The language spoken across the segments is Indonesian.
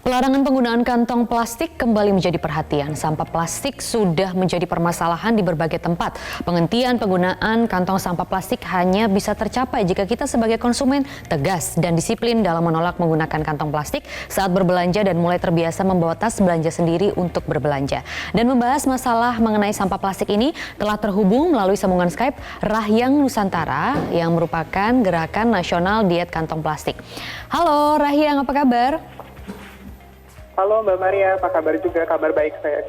Pelarangan penggunaan kantong plastik kembali menjadi perhatian. Sampah plastik sudah menjadi permasalahan di berbagai tempat. Penghentian penggunaan kantong sampah plastik hanya bisa tercapai jika kita sebagai konsumen tegas dan disiplin dalam menolak menggunakan kantong plastik saat berbelanja dan mulai terbiasa membawa tas belanja sendiri untuk berbelanja. Dan membahas masalah mengenai sampah plastik ini telah terhubung melalui sambungan Skype Rahyang Nusantara yang merupakan gerakan nasional diet kantong plastik. Halo Rahyang, apa kabar? Halo Mbak Maria, apa kabar juga? Kabar baik saya.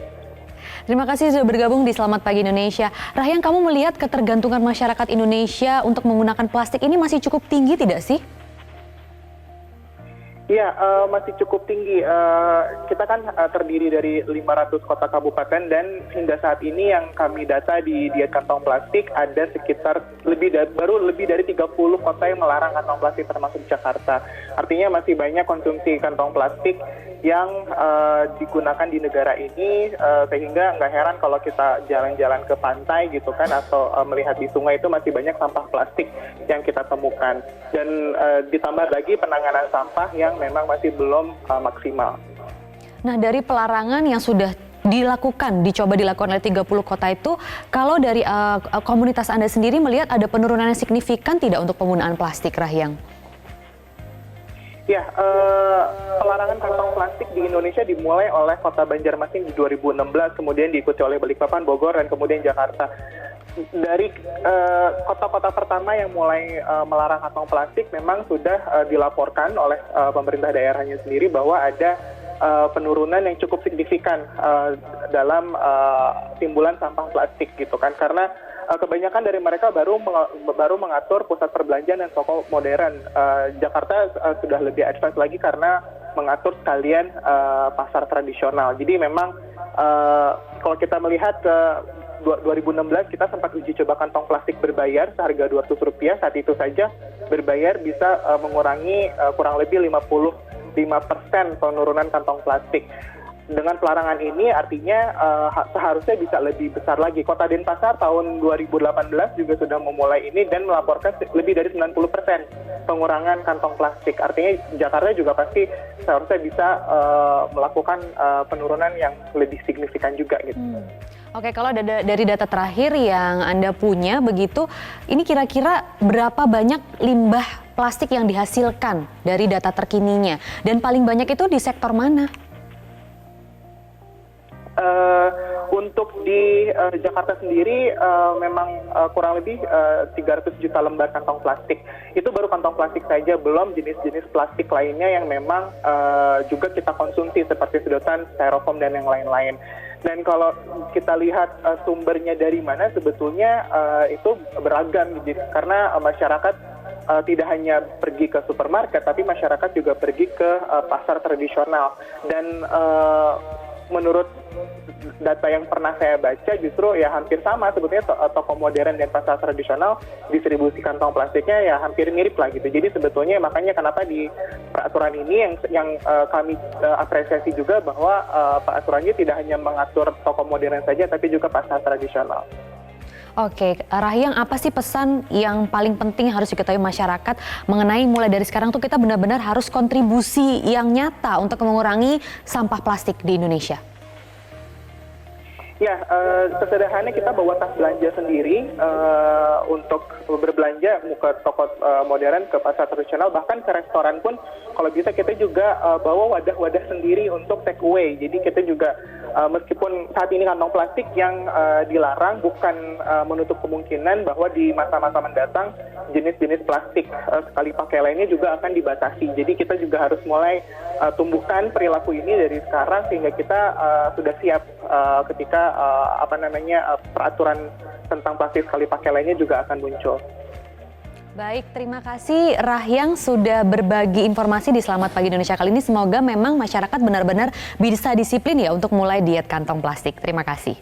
Terima kasih sudah bergabung di Selamat Pagi Indonesia. Rahyang, kamu melihat ketergantungan masyarakat Indonesia untuk menggunakan plastik ini masih cukup tinggi tidak sih? Iya, masih cukup tinggi. Kita kan terdiri dari 500 kota kabupaten dan hingga saat ini yang kami data di diet kantong plastik ada sekitar baru lebih dari 30 kota yang melarang kantong plastik termasuk Jakarta. Artinya masih banyak konsumsi kantong plastik yang digunakan di negara ini, sehingga nggak heran kalau kita jalan-jalan ke pantai gitu kan atau melihat di sungai itu masih banyak sampah plastik yang kita temukan. Dan ditambah lagi penanganan sampah yang memang masih belum maksimal. Nah, dari pelarangan yang sudah dicoba dilakukan oleh 30 kota itu, kalau dari komunitas Anda sendiri melihat ada penurunan yang signifikan tidak untuk penggunaan plastik, Rahyang? Ya, pelarangan kantong plastik di Indonesia dimulai oleh kota Banjarmasin di 2016, kemudian diikuti oleh Balikpapan, Bogor, dan kemudian Jakarta. Dari kota-kota pertama yang mulai melarang kantong plastik memang sudah dilaporkan oleh pemerintah daerahnya sendiri bahwa ada penurunan yang cukup signifikan dalam timbulan sampah plastik gitu kan, karena kebanyakan dari mereka baru mengatur pusat perbelanjaan dan toko modern. Jakarta sudah lebih advance lagi karena mengatur sekalian pasar tradisional. Jadi memang kalau kita melihat 2016 kita sempat uji coba kantong plastik berbayar seharga Rp200. Saat itu saja berbayar bisa mengurangi kurang lebih 55% penurunan kantong plastik. Dengan pelarangan ini artinya seharusnya bisa lebih besar lagi. Kota Denpasar tahun 2018 juga sudah memulai ini dan melaporkan lebih dari 90% pengurangan kantong plastik. Artinya Jakarta juga pasti seharusnya bisa melakukan penurunan yang lebih signifikan juga gitu. Oke, kalau dari data terakhir yang Anda punya begitu, ini kira-kira berapa banyak limbah plastik yang dihasilkan dari data terkininya? Dan paling banyak itu di sektor mana? Untuk di Jakarta sendiri memang kurang lebih 300 juta lembar kantong plastik. Itu baru kantong plastik saja, belum jenis-jenis plastik lainnya yang memang juga kita konsumsi seperti sedotan, styrofoam, dan yang lain-lain. Dan kalau kita lihat sumbernya dari mana, sebetulnya itu beragam, karena masyarakat tidak hanya pergi ke supermarket, tapi masyarakat juga pergi ke pasar tradisional. Dan menurut data yang pernah saya baca justru ya hampir sama sebetulnya toko modern dan pasar tradisional distribusi kantong plastiknya ya hampir mirip lah gitu. Jadi sebetulnya makanya kenapa di peraturan ini yang kami apresiasi juga bahwa peraturannya tidak hanya mengatur toko modern saja tapi juga pasar tradisional. Oke, Rahyang, apa sih pesan yang paling penting yang harus diketahui masyarakat mengenai mulai dari sekarang tuh kita benar-benar harus kontribusi yang nyata untuk mengurangi sampah plastik di Indonesia? Ya, sesederhananya kita bawa tas belanja sendiri untuk berbelanja ke toko modern, ke pasar tradisional, bahkan ke restoran pun kalau bisa kita juga bawa wadah-wadah sendiri untuk take away. Jadi kita juga meskipun saat ini kantong plastik yang dilarang, bukan menutup kemungkinan bahwa di masa-masa mendatang jenis-jenis plastik sekali pakai lainnya juga akan dibatasi. Jadi kita juga harus mulai tumbuhkan perilaku ini dari sekarang sehingga kita sudah siap ketika peraturan tentang plastik sekali pakai lainnya juga akan muncul. Baik, terima kasih Rahyang sudah berbagi informasi di Selamat Pagi Indonesia kali ini. Semoga memang masyarakat benar-benar bisa disiplin ya untuk mulai diet kantong plastik. Terima kasih.